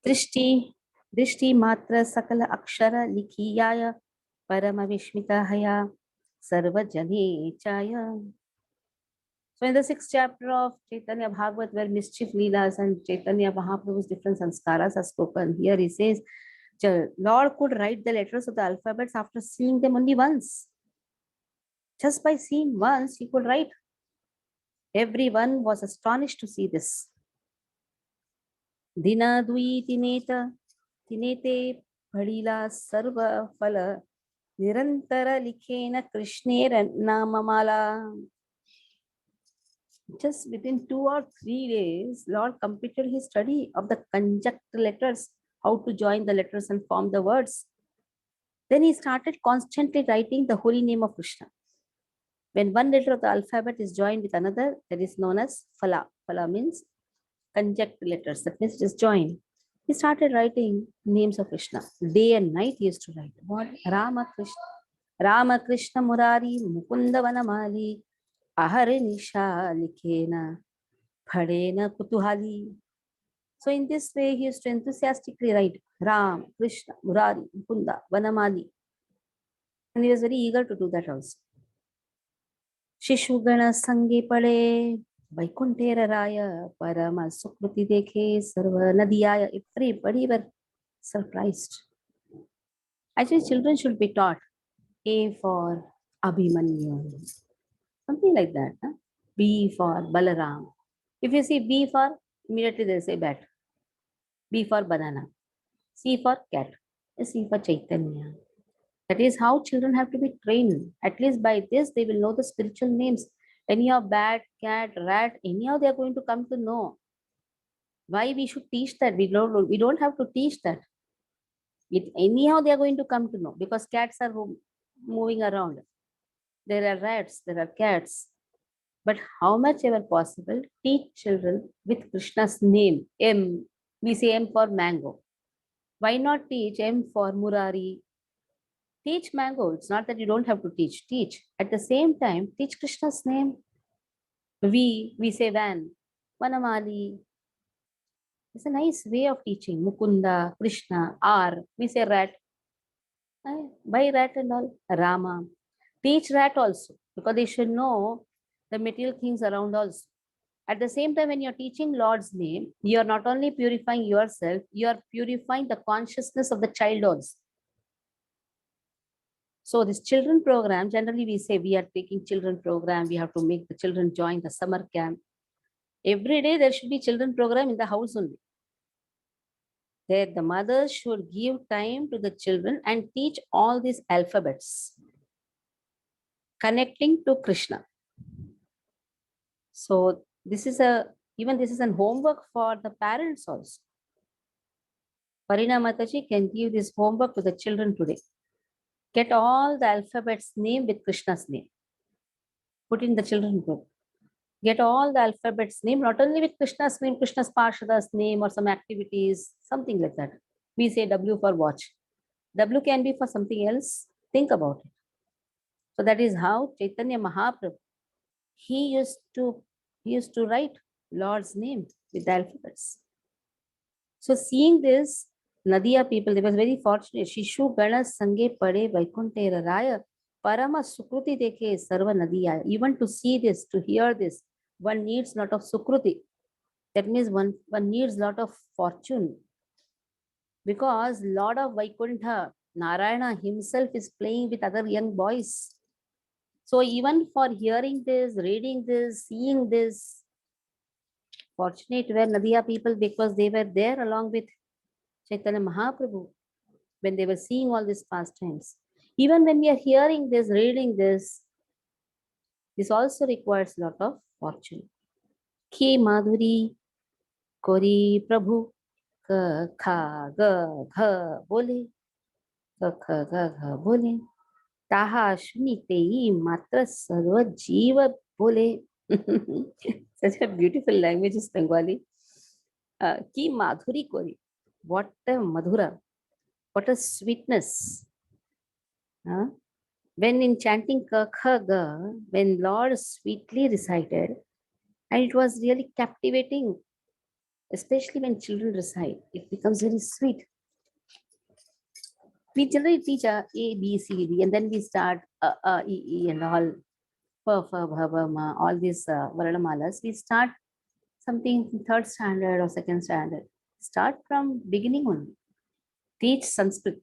Drishti, Drishti Matra Sakala Akshara Likhiyaya Parama Vishmitahaya Sarva Jane Chaya. So in the 6th chapter of Chaitanya Bhagavat, where mischief leelas and Chaitanya Mahaprabhu's different sanskaras are spoken, here he says, Lord could write the letters of the alphabets after seeing them only once. Just by seeing once, he could write. Everyone was astonished to see this. Dina Dui Tineta Tinete Padila Sarva Phala Nirantara Likhena Krishnera Namamala. Just within 2 or 3 days, Lord completed his study of the conjunct letters, how to join the letters and form the words. Then he started constantly writing the holy name of Krishna. When one letter of the alphabet is joined with another, that is known as phala. Phala means conjunct letters, that means it is joined. He started writing names of Krishna. Day and night he used to write. What? Rama Krishna Murari Mukunda Vanamali Ahare Nisha Likhena Phadena Kutuhali. So in this way, he used to enthusiastically write Ram, Krishna, Murari, Mukunda, Vanamali. And he was very eager to do that also. Shishugana Sange Pade, Vaikuntera Raya, Parama Sukruti Dekhe, Sarva Nadiyaya. Everybody were surprised. Actually, children should be taught A for Abhimanyu. Something like that. Huh? B for Balaram. If you see B for, immediately they say bat. B for banana. C for cat. C for Chaitanya. That is how children have to be trained. At least by this, they will know the spiritual names. Anyhow, bat, cat, rat, anyhow, they are going to come to know. Why we should teach that? We don't have to teach that. Anyhow, they are going to come to know because cats are moving around. There are rats, there are cats. But how much ever possible, teach children with Krishna's name. M, we say M for mango. Why not teach M for Murari? Teach mango. It's not that you don't have to teach. Teach. At the same time, teach Krishna's name. We say van. Vanamali. It's a nice way of teaching. Mukunda, Krishna, R. We say rat. Why rat and all? Rama. Teach rat also because they should know the material things around also. At the same time, when you're teaching Lord's name, you're not only purifying yourself, you're purifying the consciousness of the child also. So this children program, generally we say we are taking children program, we have to make the children join the summer camp. Every day there should be children program in the house only. There the mothers should give time to the children and teach all these alphabets connecting to Krishna. So this is even this is an homework for the parents also. Parina Mataji can give this homework to the children today. Get all the alphabets name with Krishna's name. Put in the children group. Get all the alphabets name, not only with Krishna's name, Krishna's Parshada's name or some activities, something like that. We say W for watch. W can be for something else. Think about it. So that is how Chaitanya Mahaprabhu, he used to write Lord's name with the alphabets. So seeing this, Nadia people, they were very fortunate. Shishu Gana Sange Pade Vaikuntera Raya Parama Sukruti Dekhe Sarva Nadiya. Even to see this, to hear this, one needs lot of Sukruti. That means one needs lot of fortune. Because Lord of Vaikuntha, Narayana himself is playing with other young boys. So even for hearing this, reading this, seeing this, fortunate were Nadia people because they were there along with Chaitanya Mahaprabhu when they were seeing all these pastimes. Even when we are hearing this, reading this also requires a lot of fortune. Ki Madhuri Kori Prabhu Ka Kha Ga Gha Bole Ka Kha Ga Gha Bole Taha Shunitei Matra Sarva Jiva Bole. Such a beautiful language is Bengali. Ki Madhuri Kori. What a Madhura. What a sweetness. When in chanting Kakhaga, when Lord sweetly recited, and it was really captivating. especially when children recite, it becomes very sweet. We generally teach A, B, C, D, and then we start E, and all, P, Ma, all these Varnamalas. We start something in third standard or second standard. Start from beginning only. Teach Sanskrit.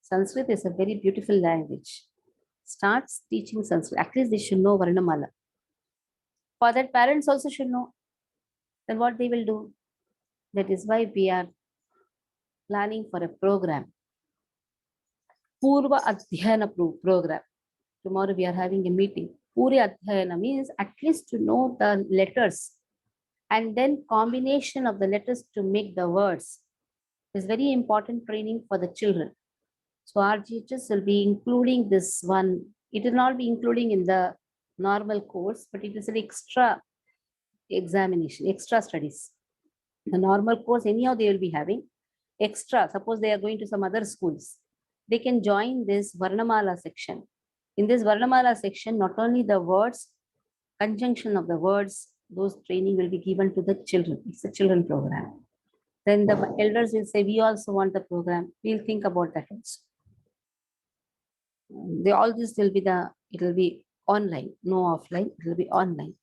Sanskrit is a very beautiful language. Starts teaching Sanskrit. At least they should know Varnamala. For that, parents also should know. Then what they will do? That is why we are planning for a program. Purva Adhyayana program. Tomorrow we are having a meeting. Puri Adhyayana means at least to know the letters and then combination of the letters to make the words. Is very important training for the children. So our teachers will be including this one. It will not be including in the normal course, but it is an extra examination, extra studies. The normal course, anyhow, they will be having extra. Suppose they are going to some other schools, they can join this Varnamala section. In this Varnamala section, not only the words, conjunction of the words, those training will be given to the children. It's a children program. Then the elders will say, we also want the program. We'll think about that also. All this will be it will be online, no offline, it will be online.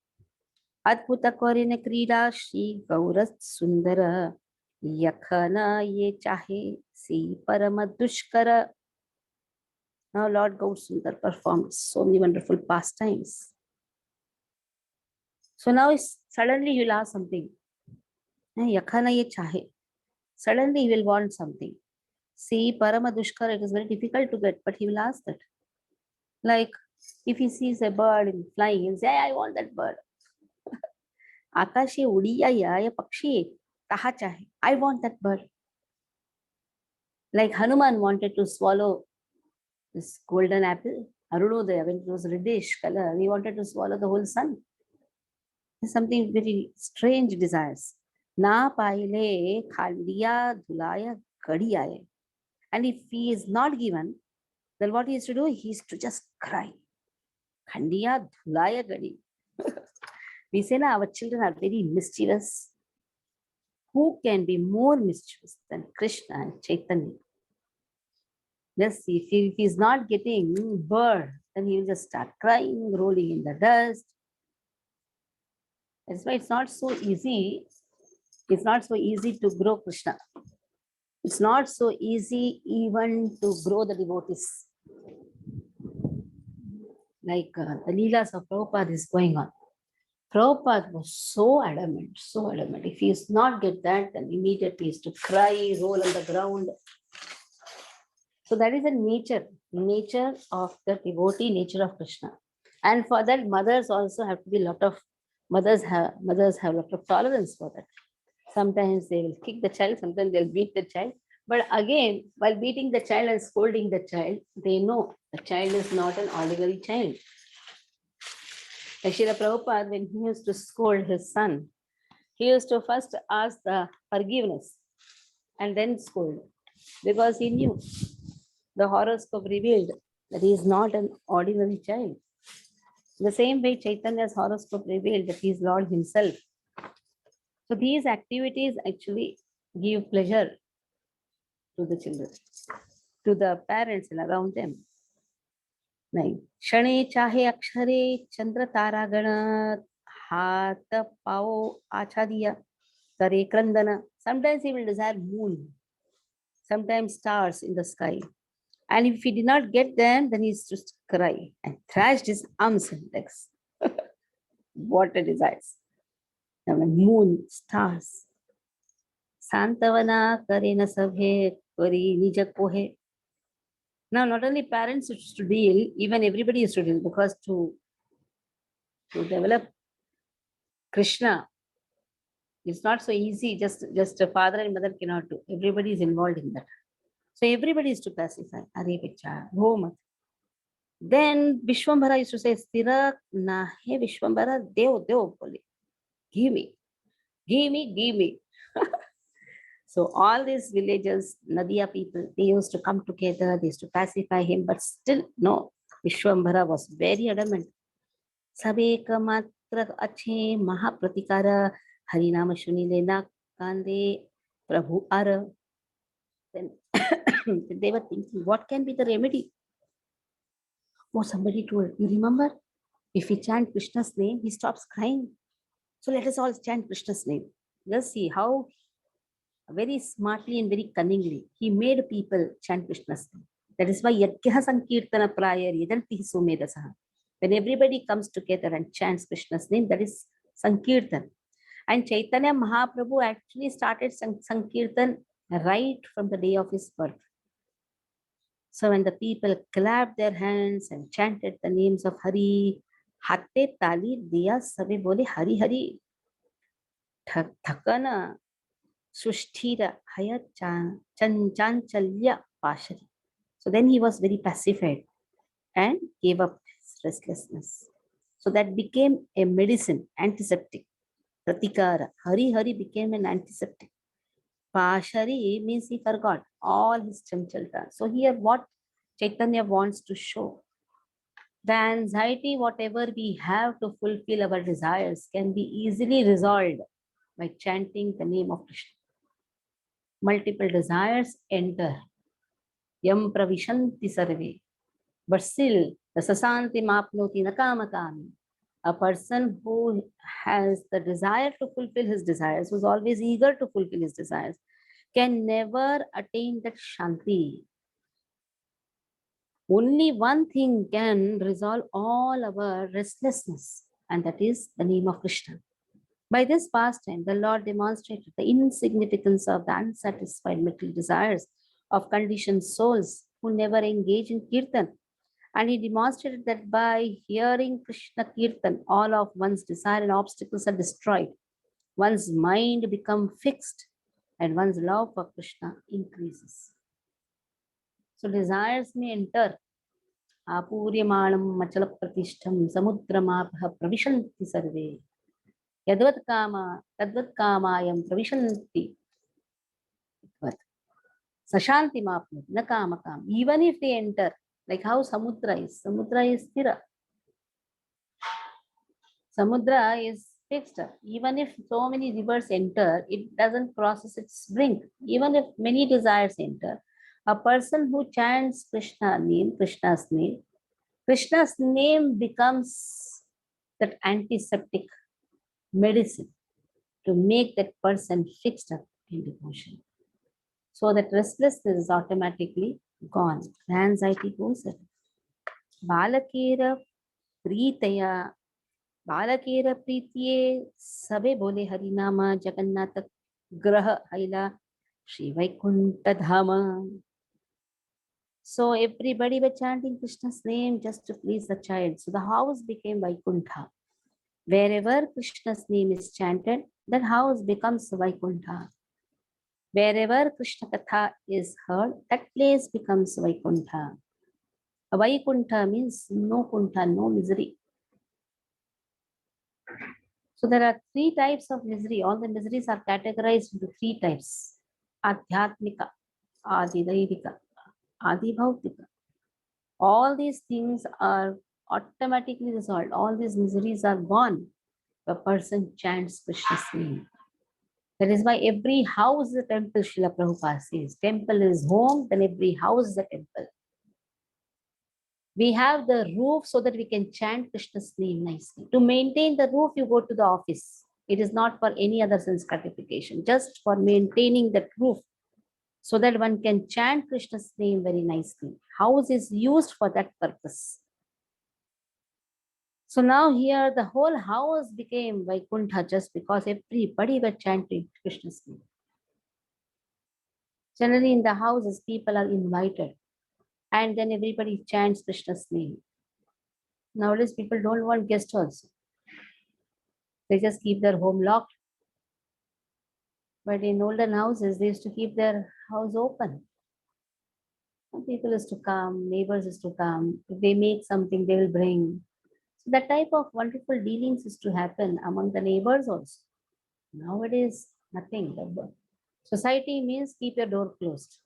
Adbhuta Korina Krida Shri Gaurat Sundara Yakhana Ye Chahe Si Paramadushkara. Now Lord Gaur Sundar performed so many wonderful pastimes. So now suddenly you'll ask something. Yakhana Ye Chahe. Suddenly he will want something. See, Paramadushkara, it is very difficult to get, but he will ask that. Like, if he sees a bird flying, he'll say, I want that bird. Akashe udiya ya pakshi kaha chahe. I want that bird. Like Hanuman wanted to swallow this golden apple. Arunodaya, when it was reddish color, he wanted to swallow the whole sun. There's something very strange desires. Na paile khandiya dhulaya gadiyaye. And if he is not given, then what he has to do? He is to just cry. Khandiya dhulaya gadi. We say now our children are very mischievous. Who can be more mischievous than Krishna and Chaitanya? Let's see, if he is not getting bird, then he will just start crying, rolling in the dust. That's why it's not so easy. It's not so easy to grow Krishna. It's not so easy even to grow the devotees. Like the Leelas of Prabhupada is going on. Prabhupada was so adamant, so adamant. If he does not get that, then immediately he is to cry, roll on the ground. So that is the nature of the devotee, nature of Krishna. And for that, mothers also have to be mothers have a lot of tolerance for that. Sometimes they will kick the child, sometimes they'll beat the child. But again, while beating the child and scolding the child, they know the child is not an ordinary child. Like Srila Prabhupada, when he used to scold his son, he used to first ask the forgiveness and then scold, because he knew the horoscope revealed that he is not an ordinary child. The same way Chaitanya's horoscope revealed that he is Lord himself. So these activities actually give pleasure to the children, to the parents and around them. Like Shane Chahe Akshare Chandra Tara Gana Hata Pao Achadiya Tare Krandana. Sometimes he will desire moon, sometimes stars in the sky. And if he did not get them, then he used to cry and thrashed his arms and legs. What a desires. Moon, stars. Santavana Karena Sabhe Kari Nija Kohe. Now, not only parents used to deal, even everybody used to deal, because to develop Krishna, it's not so easy. Just a father and mother cannot do. Everybody is involved in that. So everybody is to pacify. Are Picha, Bhomat. Then Vishwambara used to say, Stira Nahe Vishwambara Dev Bole. Give me. So all these villages, Nadia people, they used to come together, they used to pacify him, but still no. Vishwambara was very adamant. Sabeka matra ache mahapratikara harinama shunile na Kande Prabhu Ara. Then they were thinking, what can be the remedy? Oh, somebody told, you remember? If we chant Krishna's name, he stops crying. So let us all chant Krishna's name. Let's see how very smartly and very cunningly he made people chant Krishna's name. That is why Yajna Sankirtana Prayar Yadanti Sumedasaha. When everybody comes together and chants Krishna's name, that is Sankirtan. And Chaitanya Mahaprabhu actually started Sankirtan right from the day of his birth. So when the people clapped their hands and chanted the names of Hari, hatte tali diya sabe bole Hari Hari, thakana susthira haya chanchalya pashari. So then he was very pacified and gave up his restlessness. So that became a medicine, antiseptic. Pratikara. Hari Hari became an antiseptic. Pashari means he forgot all his chanchalta. So here what Chaitanya wants to show, the anxiety, whatever we have to fulfill our desires, can be easily resolved by chanting the name of Krishna. Multiple desires enter. Yam pravishanti sarve. But still, the sasanti mapnoti nakamakami. A person who has the desire to fulfill his desires, who's always eager to fulfill his desires, can never attain that shanti. Only one thing can resolve all our restlessness, and that is the name of Krishna. By this pastime, the Lord demonstrated the insignificance of the unsatisfied material desires of conditioned souls who never engage in kirtan. And he demonstrated that by hearing Krishna kirtan, all of one's desire and obstacles are destroyed. One's mind becomes fixed and one's love for Krishna increases. So desires may enter. Apuryamanam machala pratishtham samudramapah pravishanti sarve. Yadvat kama tadvat kamayam pravishanti. Sashanti mapnu na kama kam. Even if they enter, like how Samudra is stira. Samudra is fixed. Even if so many rivers enter, it doesn't crosses its brink. Even if many desires enter, a person who chants Krishna's name becomes that antiseptic medicine to make that person fixed up in devotion. So that restlessness is automatically gone. The anxiety goes away. Balakera Pritaya बालकेर प्रीतिये सबे बोले हरिनाम जगन्नाथ ग्रह हैला Sri Vaikuntha Dhama. So everybody were chanting Krishna's name just to please the child. So the house became Vaikuntha. Wherever Krishna's name is chanted, that house becomes Vaikuntha. Wherever Krishna Katha is heard, that place becomes Vaikuntha. Vaikuntha means no kuntha, no misery. So there are three types of misery. All the miseries are categorized into three types. Adhyatmika, Adidaivika, Adibhautika. All these things are automatically resolved. All these miseries are gone. The person chants Krishna's name. That is why every house is a temple, Srila Prabhupada says. Temple is home, then every house is a temple. We have the roof so that we can chant Krishna's name nicely. To maintain the roof, you go to the office. It is not for any other sense gratification, just for maintaining that roof so that one can chant Krishna's name very nicely. House is used for that purpose. So now here the whole house became Vaikuntha just because everybody were chanting Krishna's name. Generally in the houses, people are invited and then everybody chants Krishna's name. Nowadays, people don't want guests also. They just keep their home locked. But in olden houses, they used to keep their house open. And people used to come, neighbors used to come. If they make something, they will bring. So that type of wonderful dealings used to happen among the neighbors also. Nowadays, nothing. Society means keep your door closed.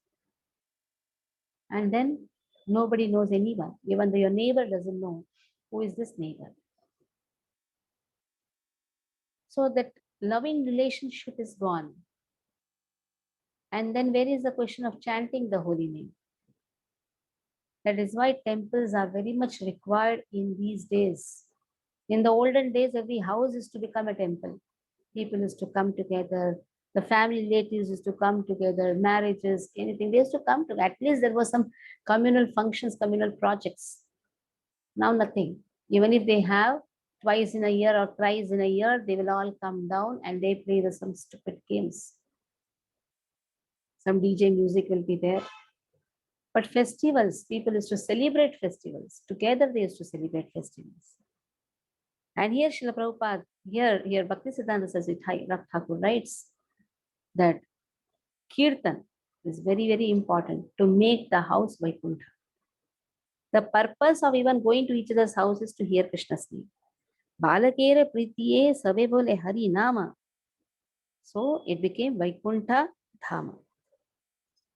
And then nobody knows anyone. Even though your neighbor doesn't know who is this neighbor. So that loving relationship is gone. And then where is the question of chanting the holy name? That is why temples are very much required in these days. In the olden days, every house used to become a temple. People used to come together. The family relatives used to come together, marriages, anything. They used to come to, at least there was some communal functions, communal projects. Now nothing. Even if they have twice in a year or thrice in a year, they will all come down and they play some stupid games. Some DJ music will be there. But festivals, people used to celebrate festivals. Together they used to celebrate festivals. And here Srila Prabhupada, here Bhaktisiddhanta Saraswati Thakur writes that Kirtan is very, very important to make the house Vaikuntha. The purpose of even going to each other's house is to hear Krishna's name. Balakere Pritiye Save Bole Hari Nama. So it became Vaikuntha Dhama.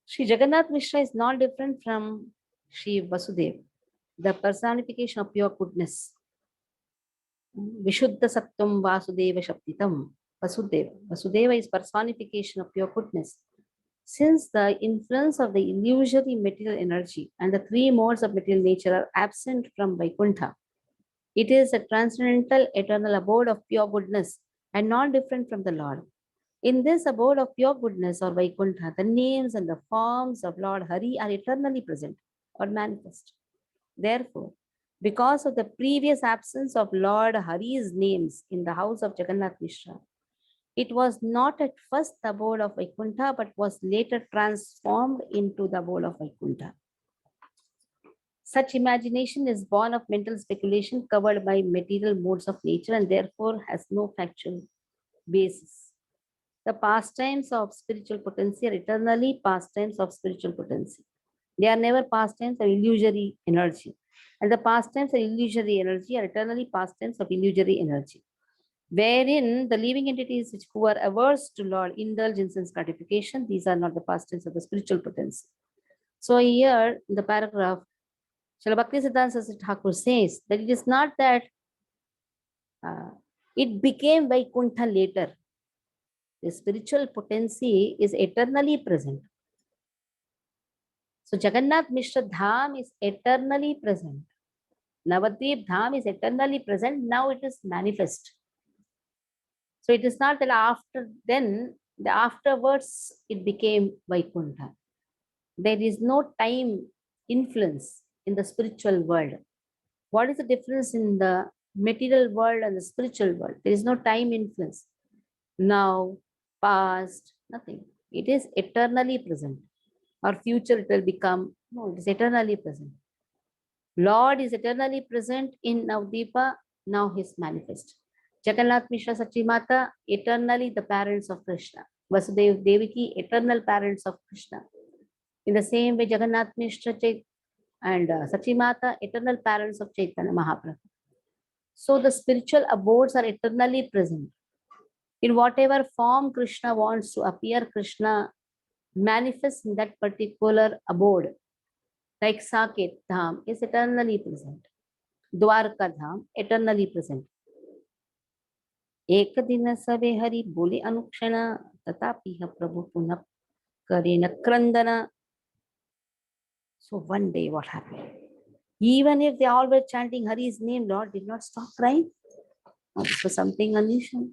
Sri Jagannath Mishra is not different from Sri Vasudeva, the personification of pure goodness. Vishuddha Sattvam Vasudeva Shaktitam. Vasudeva is personification of pure goodness. Since the influence of the illusory material energy and the three modes of material nature are absent from Vaikuntha, it is a transcendental eternal abode of pure goodness and not different from the Lord. In this abode of pure goodness or Vaikuntha, the names and the forms of Lord Hari are eternally present or manifest. Therefore, because of the previous absence of Lord Hari's names in the house of Jagannath Mishra, it was not at first the abode of Vaikuntha, but was later transformed into the abode of Vaikuntha. Such imagination is born of mental speculation covered by material modes of nature and therefore has no factual basis. The pastimes of spiritual potency are eternally pastimes of spiritual potency. They are never pastimes of illusory energy. And the pastimes of illusory energy are eternally pastimes of illusory energy, wherein the living entities who are averse to Lord indulge in sense gratification. These are not the pastimes of the spiritual potency. So here in the paragraph, Srila Bhaktisiddhanta Saraswati Thakur says that it is not that it became Vaikuntha later. The spiritual potency is eternally present. So Jagannath Mishra Dham is eternally present. Navadvip Dham is eternally present. Now it is manifest. So it is not that after then, afterwards it became Vaikuntha. There is no time influence in the spiritual world. What is the difference in the material world and the spiritual world? There is no time influence. Now, past, nothing. It is eternally present. Or future it will become, no, it is eternally present. Lord is eternally present in Navdeepa, now he is manifest. Jagannath Mishra Sachimata, eternally the parents of Krishna. Vasudeva Devaki, eternal parents of Krishna. In the same way, Jagannath Mishra and Sachimata, eternal parents of Chaitanya Mahaprabhu. So the spiritual abodes are eternally present. In whatever form Krishna wants to appear, Krishna manifests in that particular abode. Like Saket Dham is eternally present. Dwarka Dham, eternally present. Ekadina Sabe Hari Bole Anukshana Tatapiha Prabhu Punap Karena Krandana. So one day what happened? Even if they all were chanting Hari's name, Lord did not stop crying. This was something unusual.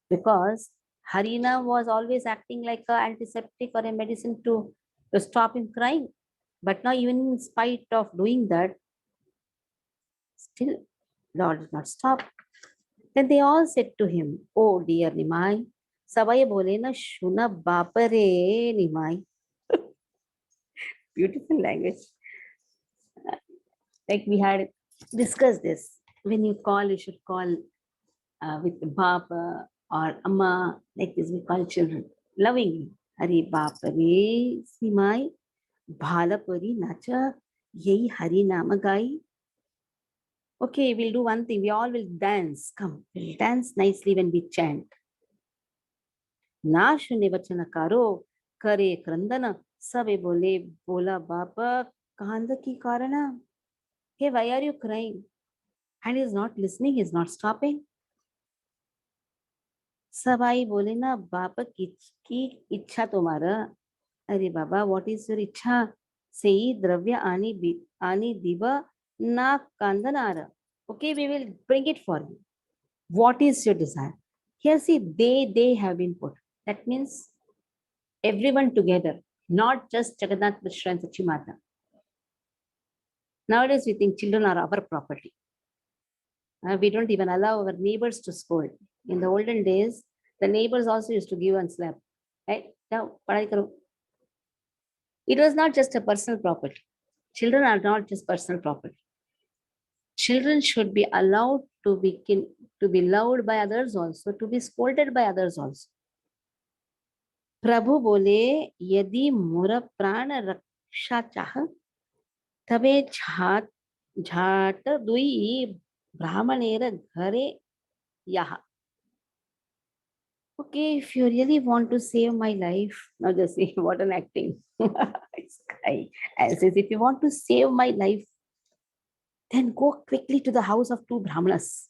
Because Harina was always acting like an antiseptic or a medicine to stop him crying. But now even in spite of doing that, still Lord did not stop. Then they all said to him, "Oh dear Nimai, Savai bole na shuna bapare Nimai." Beautiful language. Like we had discussed this. When you call, you should call with Baba or Amma, like this we call children, lovingly. Hari Bapare Nimai, Bhalapuri Nacha, Yei Hari Namagai. Okay, we'll do one thing. We all will dance. Come, we'll dance nicely when we chant. Na shune vachana karo, kare krandana, sabe bole, bola bapa, kahanda ki karana. Hey, why are you crying? And he's not listening, he's not stopping. सब आई बोले ना बाप की इच्छा तुम्हारा. अरे बाबा, what is your इच्छा? सेई द्रव्य आणि दिव ना कांदनार. Okay, we will bring it for you. What is your desire? Here, see, they have been put. That means everyone together, not just Jagannath Mishra and Sachi Mata. Nowadays, we think children are our property. We don't even allow our neighbors to scold. In the olden days, the neighbors also used to give and slap. Right? Now, padhai karo. It was not just a personal property. Children are not just personal property. Children should be allowed to be loved by others also, to be scolded by others also. प्रभु बोले यदि मोर प्राण रक्षा चाह तबे झाट दुई ब्राह्मणेर घरे यह. Okay, if you really want to save my life, now just see what an acting. As if you want to save my life, then go quickly to the house of two brahmanas.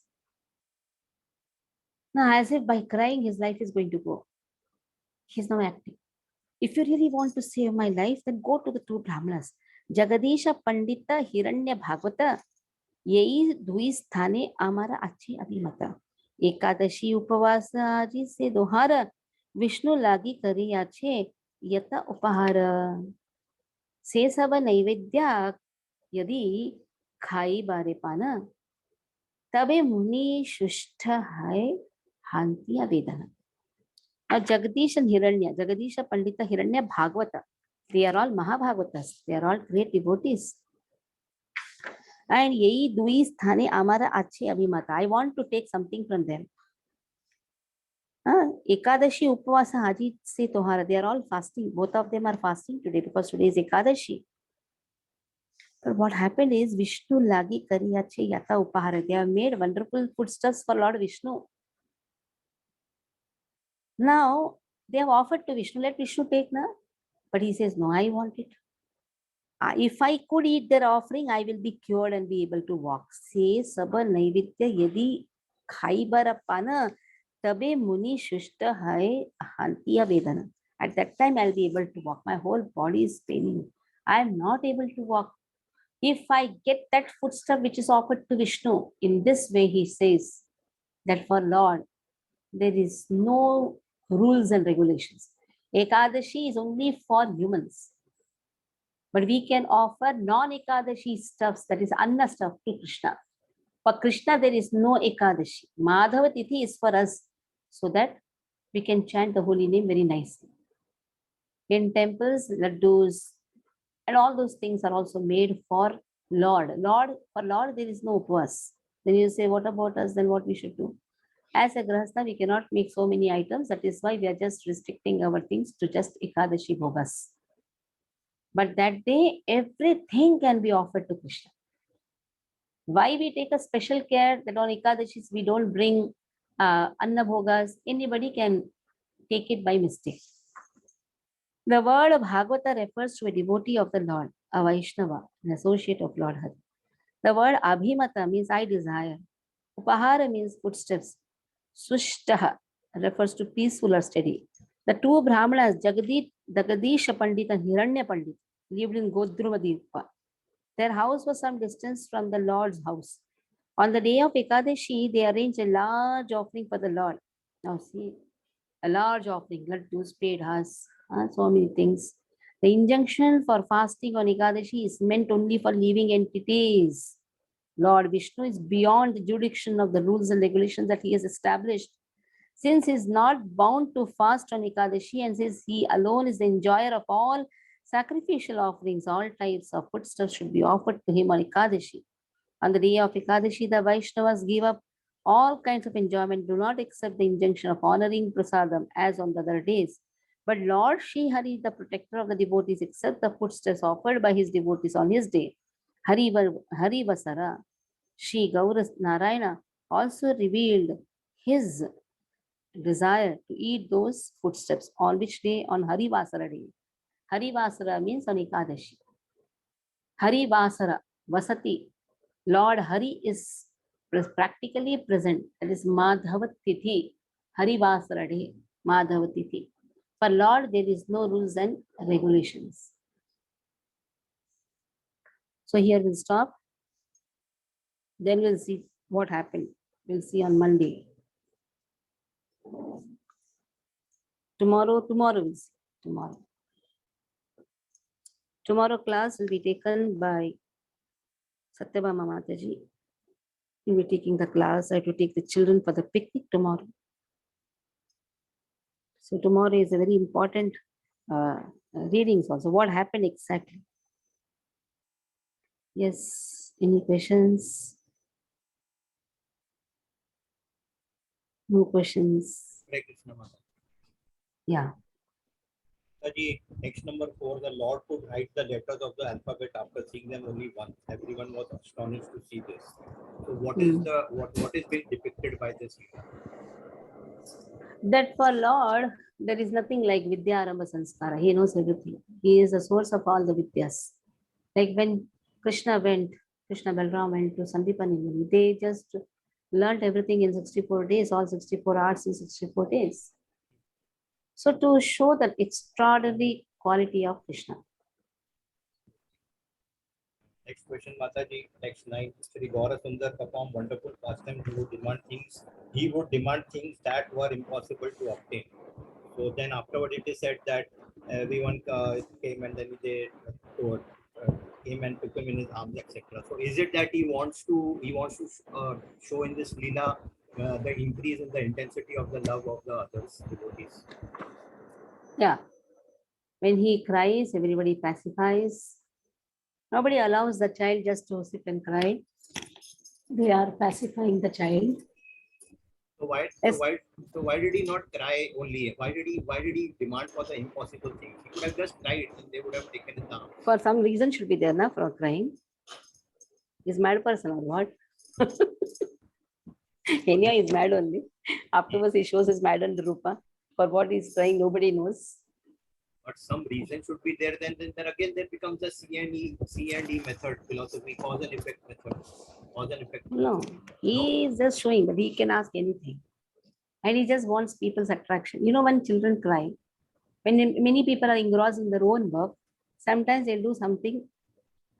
Now, as if by crying his life is going to go. He's now acting. If you really want to save my life, then go to the two brahmanas. Jagadisha Pandita Hiranya Bhagavata. यही दुई स्थाने आमारा अच्छी अभिमत. एकादशी उपवास आजी से दोहार विष्णु लागी करी आछे यत उपहार. से सब नैवेद्य यदि खाई बारे पान तबे मुनि शुष्ठ है हांतिया वेदना. Jagadish and Hiranya, Jagadisha Pandita Hiranya Bhagavata, they are all Mahabhagavatas, they are all great devotees. And Yei Dui Sthane Amara Achi Abhimata, I want to take something from them. Ekadashi Upavasa Haji Se Tohara, they are all fasting. Both of them are fasting today because today is Ekadashi. But what happened is Vishnu Lagi Kariyache Yata Upahara. They have made wonderful foodstuffs for Lord Vishnu. Now they have offered to Vishnu, let Vishnu take now. But he says, no, I want it. If I could eat their offering, I will be cured and be able to walk. Se saba naividya yadi khaibar apana tabe muni shushta hai hantiya vedana. At that time, I'll be able to walk. My whole body is paining. I am not able to walk. If I get that foodstuff which is offered to Vishnu, in this way he says that for Lord, there is no rules and regulations. Ekadashi is only for humans. But we can offer non-Ekadashi stuffs, that is Anna stuff, to Krishna. For Krishna, there is no Ekadashi. Madhava Tithi is for us, so that we can chant the holy name very nicely. In temples, laddus, and all those things are also made for Lord. For Lord, there is no upvas. Then you say, what about us? Then what we should do? As a Grahastha, we cannot make so many items. That is why we are just restricting our things to just Ekadashi Bhogas. But that day, everything can be offered to Krishna. Why we take a special care that on Ekadashis we don't bring Anna Bhogas? Anybody can take it by mistake. The word of Bhagavata refers to a devotee of the Lord, a Vaishnava, an associate of Lord Hari. The word Abhimata means I desire. Upahara means footsteps. Sushtaha refers to peaceful or steady. The two Brahmanas, Jagadisha Pandit and Hiranya Pandit, lived in Godrumadipa. Their house was some distance from the Lord's house. On the day of Ekadashi, they arranged a large offering for the Lord. Now see, a large offering, laddus, pedhas, so many things. The injunction for fasting on Ekadashi is meant only for living entities. Lord Vishnu is beyond the jurisdiction of the rules and regulations that he has established. Since he is not bound to fast on Ekadashi and since he alone is the enjoyer of all sacrificial offerings, all types of foodstuffs should be offered to him on Ekadashi. On the day of Ekadashi, the Vaishnavas give up all kinds of enjoyment, do not accept the injunction of honoring prasadam as on the other days. But Lord Shri Hari, the protector of the devotees, accepts the foodstuffs offered by his devotees on his day. Hari Vasara, Shri Gaura Narayana also revealed his desire to eat those footsteps. On which day? On Hari Vasara day. Hari Vasara means on Ekadashi. Hari Vasara, Vasati. Lord Hari is practically present. That is Madhava Tithi. Harivasarade Madhavatithi. For Lord, there is no rules and regulations. So here we'll stop. Then we'll see what happened. We'll see on Monday. Tomorrow we'll see. Tomorrow class will be taken by Satyabhama Mataji. We'll be taking the class. I have to take the children for the picnic tomorrow. So tomorrow is a very important readings also. What happened exactly? Yes. Any questions? No questions. Hare Krishna Mata. Yeah. Next number 4, the Lord could write the letters of the alphabet after seeing them only once. Everyone was astonished to see this. So what is the what is being depicted by this? That for Lord, there is nothing like Vidya Arambha Sanskara. He knows everything. He is the source of all the Vidyas. Like when Krishna Balram went to Sandipani Muni, they just learned everything in 64 days, all 64 arts in 64 days. So to show the extraordinary quality of Krishna. Next question, Mataji. Next 9. Sri Gaura Sundar performed wonderful pastime. He would demand things that were impossible to obtain. So then afterward it is said that everyone came and then they came and took him in his arms, etc. So is it that he wants to show in this Leela the increase in the intensity of the love of the others devotees? Yeah. When he cries, everybody pacifies. Nobody allows the child just to sit and cry. They are pacifying the child. So why did he not cry only? Why did he demand for the impossible things? He could have just cried and they would have taken it down. For some reason should be there, na, for crying. He's mad person or what? Anyhow, he's mad only. Afterwards, he shows his mad on the Rupa. For what he's crying, nobody knows. But some reason should be there. Then again there becomes a C&E method philosophy, cause and effect method. Cause and effect. No, he is just showing that he can ask anything. And he just wants people's attraction. You know, when children cry, when many people are engrossed in their own work, sometimes they'll do something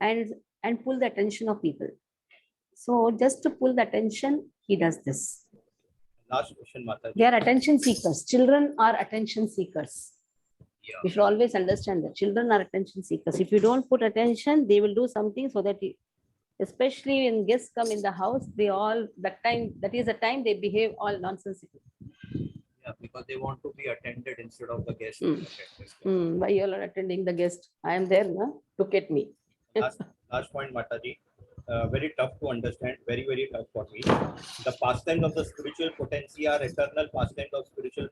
and pull the attention of people. So just to pull the attention, he does this. Last question, Mataji. They are attention seekers. Children are attention seekers. Yeah. We should always understand that children are attention seekers. If you don't put attention, they will do something so that, especially when guests come in the house, that is the time they behave all nonsensical. Yeah, because they want to be attended instead of the guest. Why you all are attending the guest? I am there, na? Look at me. Last point, Mataji. Very tough to understand, very, very tough for me. The pastimes of the spiritual potency are eternal pastimes of spiritual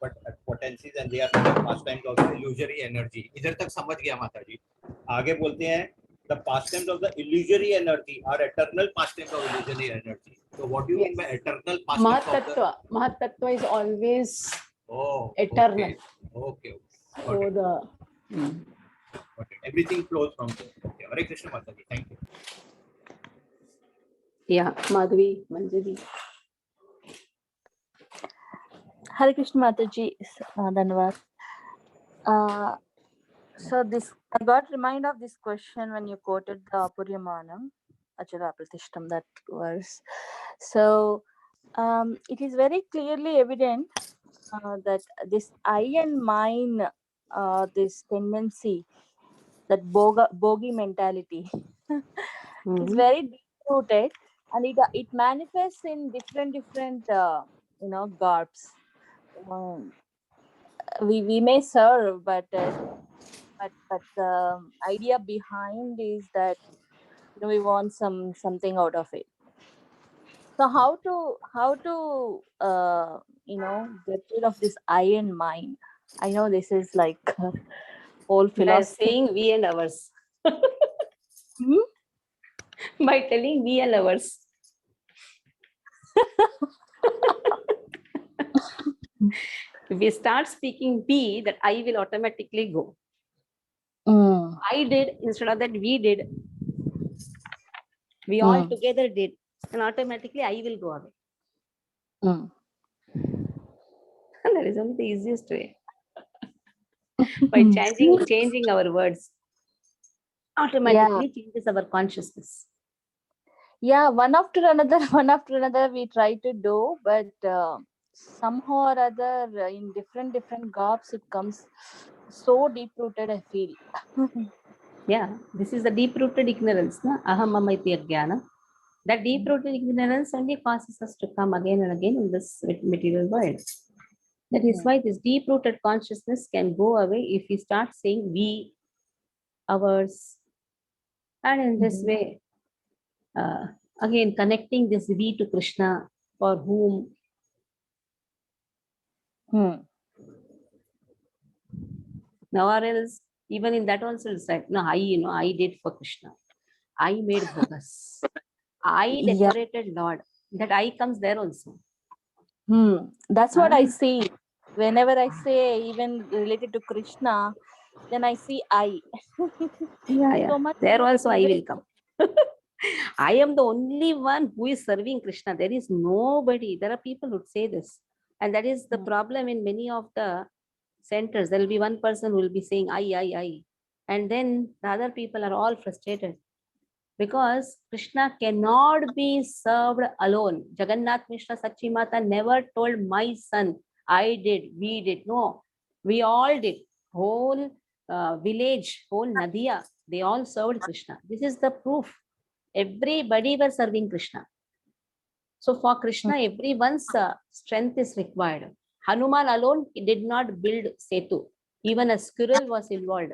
potencies and they are the pastimes of the illusory energy. इधर तक समझ गया माताजी. आगे बोलते हैं the pastimes of the illusory energy are eternal pastimes of illusory energy. So what do you mean by eternal pastimes? Mahatattva is always eternal. Okay. So everything flows from there. Okay. Hare Krishna Mataji. Thank you. Yeah, Madhavi, Manjari. Hare Krishna Mataji, Dhanavad. So this, I got reminded of this question when you quoted the Apuryamanam, Achara Pratishtam, that verse. So it is very clearly evident that this I and mine, this tendency, that bogi mentality is very deep rooted, and it manifests in different garbs. We may serve, but the idea behind is that we want something out of it. So how to get rid of this I and mine? I know this is like whole philosophy. By saying we and ours. By telling we and ours. If we start speaking we, that I will automatically go. I did, instead of that we did. We all together did. And automatically I will go away. That is only the easiest way. By changing our words, automatically changes our consciousness. Yeah, one after another, one after another, we try to do, but somehow or other, in different garbs, it comes so deep rooted, I feel. Yeah, this is the deep rooted ignorance, na? Aham mama iti ajnana. That deep rooted ignorance only causes us to come again and again in this material world. That is why this deep rooted consciousness can go away if we start saying we, ours, and in this way, again connecting this we to Krishna, for whom. Now or else, even in that also it's like, no, I did for Krishna. I made bhogas. I decorated Lord. That I comes there also. That's what I see. Whenever I say, even related to Krishna, then I see I. Yeah. So much there also I will come. I am the only one who is serving Krishna. There is nobody. There are people who say this. And that is the problem in many of the centers. There will be one person who will be saying, I. And then the other people are all frustrated. Because Krishna cannot be served alone. Jagannath Mishra Sachimata never told my son, I did, we did. No, we all did. Whole village, whole Nadia, they all served Krishna. This is the proof. Everybody were serving Krishna. So for Krishna, everyone's strength is required. Hanuman alone did not build Setu. Even a squirrel was involved.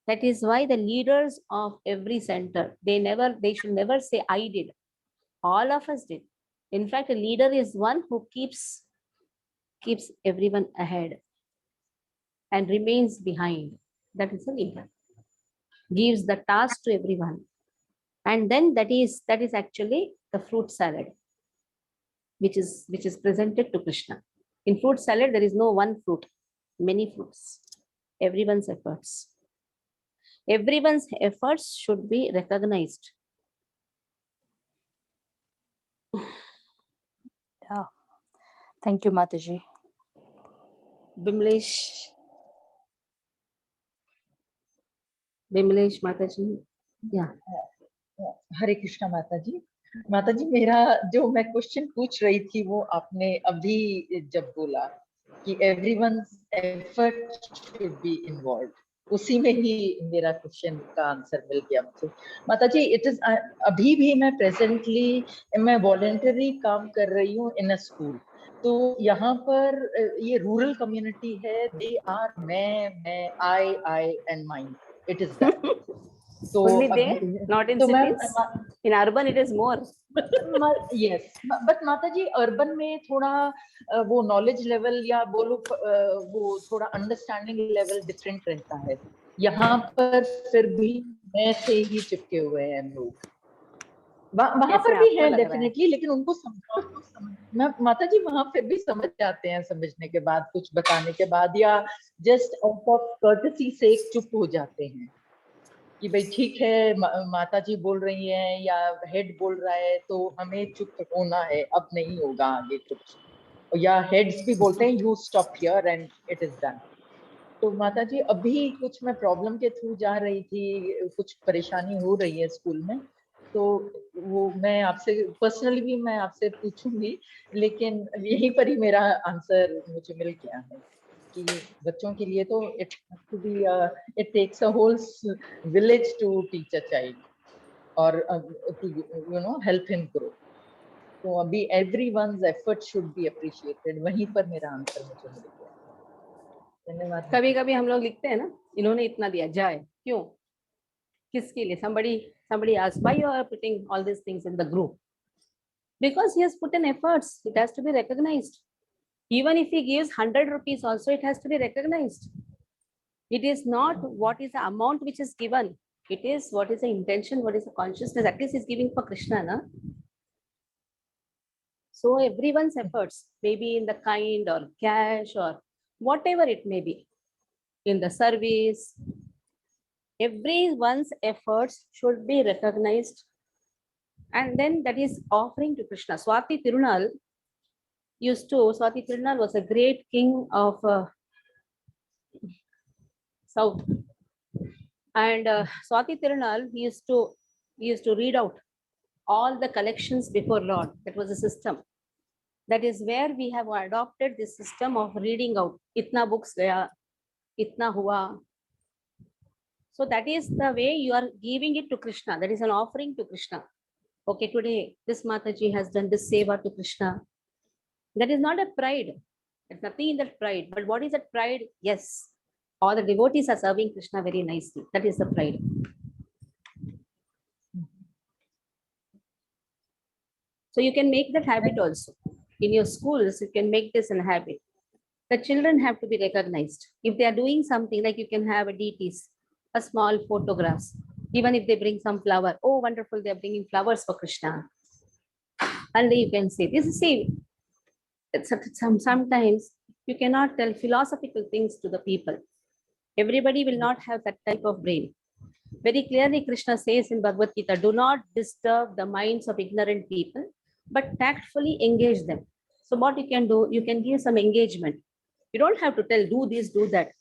That is why the leaders of every center, they should never say, I did. All of us did. In fact, a leader is one who keeps everyone ahead and remains behind. That is a leader. Gives the task to everyone. And then that is actually the fruit salad, which is presented to Krishna. In fruit salad, there is no one fruit, many fruits. Everyone's efforts. Everyone's efforts should be recognized. Yeah. Thank you, Mataji. Bimlesh Mataji. Yeah. हरे कृष्णा माता जी मेरा जो मैं question पूछ रही थी वो आपने अभी जब बोला कि everyone's effort should be involved, उसी में ही मेरा क्वेश्चन का आंसर मिल गया मुझे। माता जी इट इज अभी भी मैं प्रेजेंटली मैं वॉलंटरी काम कर रही हूँ इन अ स्कूल, तो यहाँ पर ये रूरल कम्युनिटी है, दे आर मैं I and mine, it is that. So only there, not in cities. In urban, it is more. Yes, but Mataji, urban में थोड़ा वो knowledge level या बोलो वो थोड़ा understanding level different रहता है। यहाँ पर फिर भी मैं से ही चिपके हुए हैं लोग। वहाँ पर भी है डेफिनेटली, लेकिन उनको माता जी वहाँ फिर भी समझ जाते हैं, समझने के बाद, कुछ बताने के बाद, या जस्ट आउट ऑफ कर्टसी से चुप हो जाते हैं कि भाई ठीक है माता जी बोल रही हैं या हेड बोल रहा है तो हमें चुप होना है, अब नहीं होगा आगे कुछ, या हेड्स भी बोलते हैं you stop here and it is done. तो माता जी अभी कुछ मैं प्रॉब्लम के थ्रू जा रही थी, कुछ परेशानी हो रही है स्कूल में, तो वो मैं आपसे पर्सनली भी मैं आपसे पूछूंगी, लेकिन यहीं पर ही मेरा आंसर मुझे मिल गया है कि बच्चों के लिए तो it takes a whole village to teach a child or to help him grow. तो अभी everyone's effort should be appreciated, वहीं पर मेरा आंसर मुझे मिल गया। धन्यवाद। कभी कभी हम लोग लिखते हैं ना, इन्होंने इतना दिया, जाए क्यों, किसके लिए? somebody asks why you are putting all these things in the group, because he has put in efforts, it has to be recognized. Even if he gives 100 rupees also, it has to be recognized. It is not what is the amount which is given, it is what is the intention, what is the consciousness. At least he's giving for Krishna, na? So everyone's efforts, maybe in the kind or cash or whatever it may be, in the service, everyone's efforts should be recognized, and then that is offering to Krishna. Swati Tirunal, Swati Tirunal was a great king of South. And Swati Tirunal, he used to read out all the collections before Lord. That was a system. That is where we have adopted this system of reading out. Itna books gaya, itna hua. So that is the way you are giving it to Krishna. That is an offering to Krishna. Okay, today this Mataji has done this seva to Krishna. That is not a pride. There's nothing in that pride. But what is that pride? Yes, all the devotees are serving Krishna very nicely. That is the pride. So you can make that habit also. In your schools, you can make this a habit. The children have to be recognized. If they are doing something, like you can have a deities, a small photographs. Even if they bring some flower, oh wonderful, they are bringing flowers for Krishna. And then you can say, this is say, sometimes you cannot tell philosophical things to the people. Everybody will not have that type of brain. Very clearly, Krishna says in Bhagavad Gita, do not disturb the minds of ignorant people, but tactfully engage them. So what you can do, you can give some engagement. You don't have to tell, do this, do that.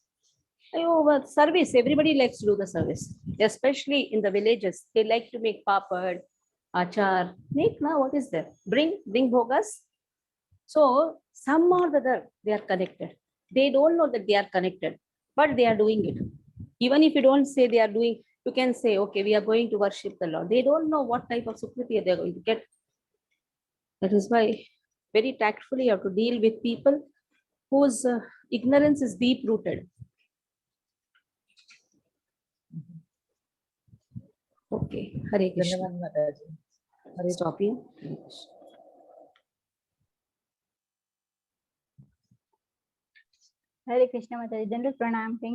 Service, everybody likes to do the service, especially in the villages. They like to make papad, achar. Make now, what is there? Bring bhogas. So some or the other, they are connected. They don't know that they are connected, but they are doing it. Even if you don't say they are doing, you can say, okay, we are going to worship the Lord. They don't know what type of sukriti they are going to get. That is why very tactfully you have to deal with people whose ignorance is deep rooted. Okay, Hare Krishna. धन्यवाद माताजी. हरे Stop here. Hare Krishna Mataji. General pranam. Thank